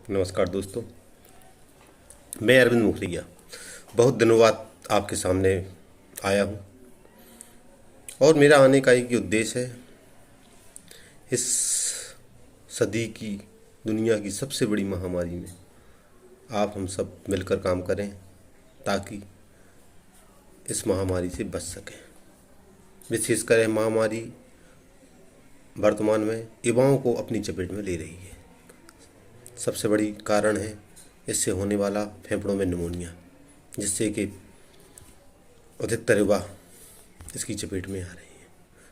नमस्कार दोस्तों। मैं अरविंद मुखरिया बहुत दिनों बाद आपके सामने आया हूँ और मेरा आने का एक ही उद्देश्य है। इस सदी की दुनिया की सबसे बड़ी महामारी में आप हम सब मिलकर काम करें ताकि इस महामारी से बच सकें। विशेषकर यह महामारी वर्तमान में युवाओं को अपनी चपेट में ले रही है। सबसे बड़ी कारण है इससे होने वाला फेफड़ों में निमोनिया, जिससे कि अधिकतर युवा इसकी चपेट में आ रहे हैं।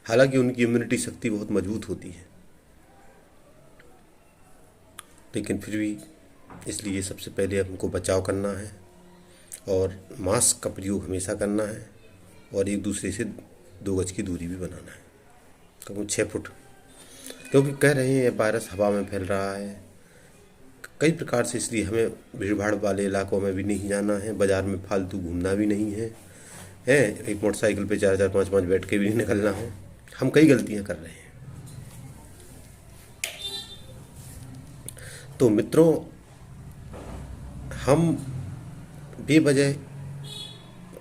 हालांकि उनकी इम्यूनिटी शक्ति बहुत मजबूत होती है, लेकिन फिर भी इसलिए सबसे पहले हमको बचाव करना है और मास्क का प्रयोग हमेशा करना है और एक दूसरे से 2 गज की दूरी भी बनाना है, कम 6 फुट। क्योंकि कह रहे हैं वायरस हवा में फैल रहा है कई प्रकार से, इसलिए हमें भीड़ भाड़ वाले इलाकों में भी नहीं जाना है, बाज़ार में फालतू घूमना भी नहीं है, एक मोटरसाइकिल पे 4 4 5 5 बैठ के भी नहीं निकलना है। हम कई गलतियां कर रहे हैं। तो मित्रों, हम बेवजह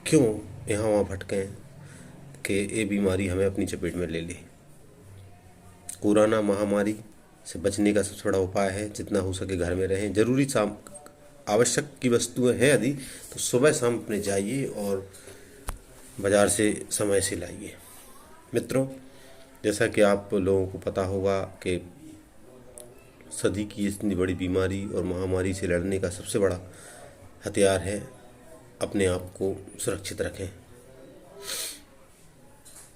क्यों यहाँ वहाँ भटकें कि ये बीमारी हमें अपनी चपेट में ले ले। कोरोना महामारी से बचने का सबसे बड़ा उपाय है जितना हो सके घर में रहें। ज़रूरी आवश्यक की वस्तुएं हैं यदि, तो सुबह शाम अपने जाइए और बाज़ार से समय से लाइए। मित्रों, जैसा कि आप लोगों को पता होगा कि सदी की इतनी बड़ी बीमारी और महामारी से लड़ने का सबसे बड़ा हथियार है अपने आप को सुरक्षित रखें।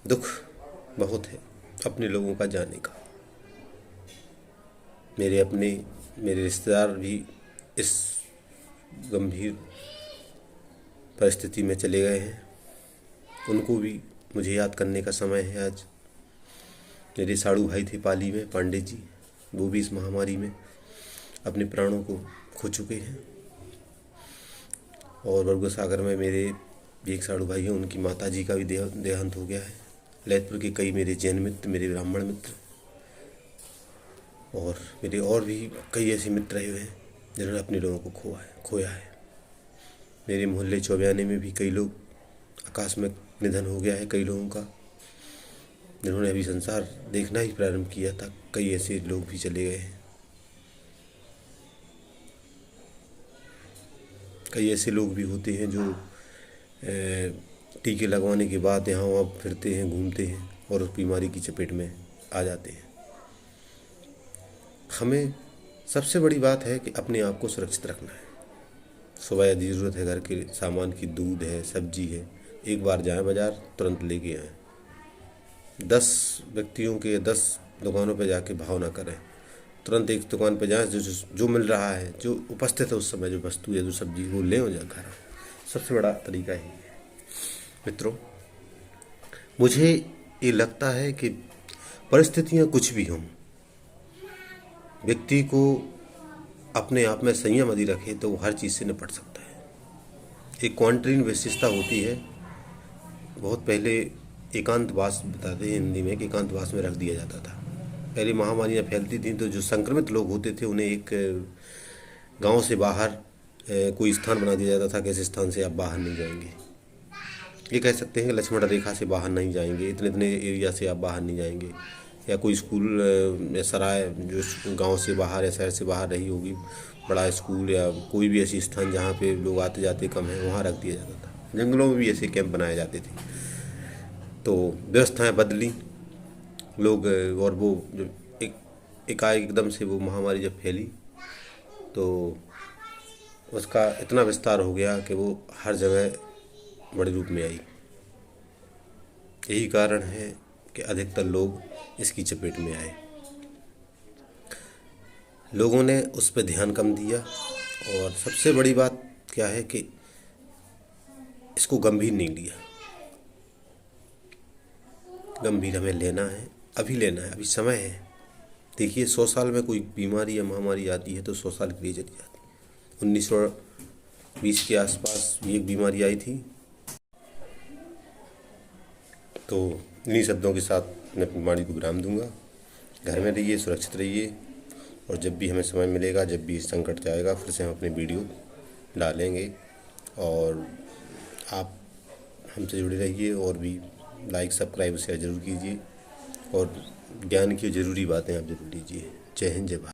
दुख बहुत है अपने लोगों का जाने का। मेरे रिश्तेदार भी इस गंभीर परिस्थिति में चले गए हैं। उनको भी मुझे याद करने का समय है आज। मेरे साड़ू भाई थे पाली में, पांडे जी, वो भी इस महामारी में अपने प्राणों को खो चुके हैं। और वर्गो सागर में मेरे भी एक साड़ू भाई हैं, उनकी माता जी का भी देहांत हो गया है। ललितपुर के कई मेरे जैन मित्र, मेरे ब्राह्मण मित्र और मेरे और भी कई ऐसे मित्र रहे हुए हैं जिन्होंने अपने लोगों को खोया है। मेरे मोहल्ले चौबयाने में भी कई लोग आकस्मिक निधन हो गया है कई लोगों का, जिन्होंने अभी संसार देखना ही प्रारंभ किया था। कई ऐसे लोग भी चले गए हैं। कई ऐसे लोग भी होते हैं जो टीके लगवाने के बाद यहाँ वहाँ फिरते हैं, घूमते हैं और उस बीमारी की चपेट में आ जाते हैं। हमें सबसे बड़ी बात है कि अपने आप को सुरक्षित रखना है। सुबह यदि ज़रूरत है घर के सामान की, दूध है, सब्जी है, एक बार जाएं बाज़ार, तुरंत लेके आएँ। 10 व्यक्तियों के 10 दुकानों पर जाके भाव ना करें। तुरंत एक दुकान पर जाएं, जो मिल रहा है, जो उपस्थित है उस समय, जो वस्तु है, जो सब्जी, वो लें और जा घर आएं। सबसे बड़ा तरीका ही है। मित्रों, मुझे ये लगता है कि परिस्थितियाँ कुछ भी हों, व्यक्ति को अपने आप में संयम यदि रखे तो वो हर चीज़ से निपट सकता है। एक क्वारंटाइन विशेषता होती है। बहुत पहले एकांतवास बताते हैं हिंदी में कि एकांतवास में रख दिया जाता था। पहले महामारियाँ फैलती थीं तो जो संक्रमित लोग होते थे उन्हें एक गांव से बाहर कोई स्थान बना दिया जाता था कि इस स्थान से आप बाहर नहीं जाएंगे। ये कह सकते हैं कि लक्ष्मण रेखा से बाहर नहीं जाएंगे, इतने इतने एरिया से आप बाहर नहीं जाएंगे। या कोई स्कूल या सराय जो गांव से बाहर या शहर से बाहर रही होगी, बड़ा स्कूल या कोई भी ऐसी स्थान जहाँ पे लोग आते जाते कम है, वहाँ रख दिया जाता था। जंगलों में भी ऐसे कैंप बनाए जाते थे। तो व्यवस्थाएं बदली लोग, और वो जो एकाएक एकदम से वो महामारी जब फैली तो उसका इतना विस्तार हो गया कि वो हर जगह बड़े रूप में आई। यही कारण है कि अधिकतर लोग इसकी चपेट में आए। लोगों ने उस पर ध्यान कम दिया और सबसे बड़ी बात क्या है कि इसको गंभीर नहीं लिया। गंभीर हमें लेना है, अभी लेना है, अभी समय है। देखिए, 100 साल में कोई बीमारी या महामारी आती है तो 100 साल के लिए चली जाती है। 1920 के आसपास भी एक बीमारी आई थी। तो इन्हीं शब्दों के साथ मैं बीमारी को विराम दूंगा। घर में रहिए, सुरक्षित रहिए और जब भी हमें समय मिलेगा, जब भी संकट जाएगा, फिर से हम अपनी वीडियो डालेंगे। और आप हमसे जुड़े रहिए और भी लाइक सब्सक्राइब शेयर ज़रूर कीजिए और ज्ञान की ज़रूरी बातें आप ज़रूर लीजिए। जय हिंद, जय भारत।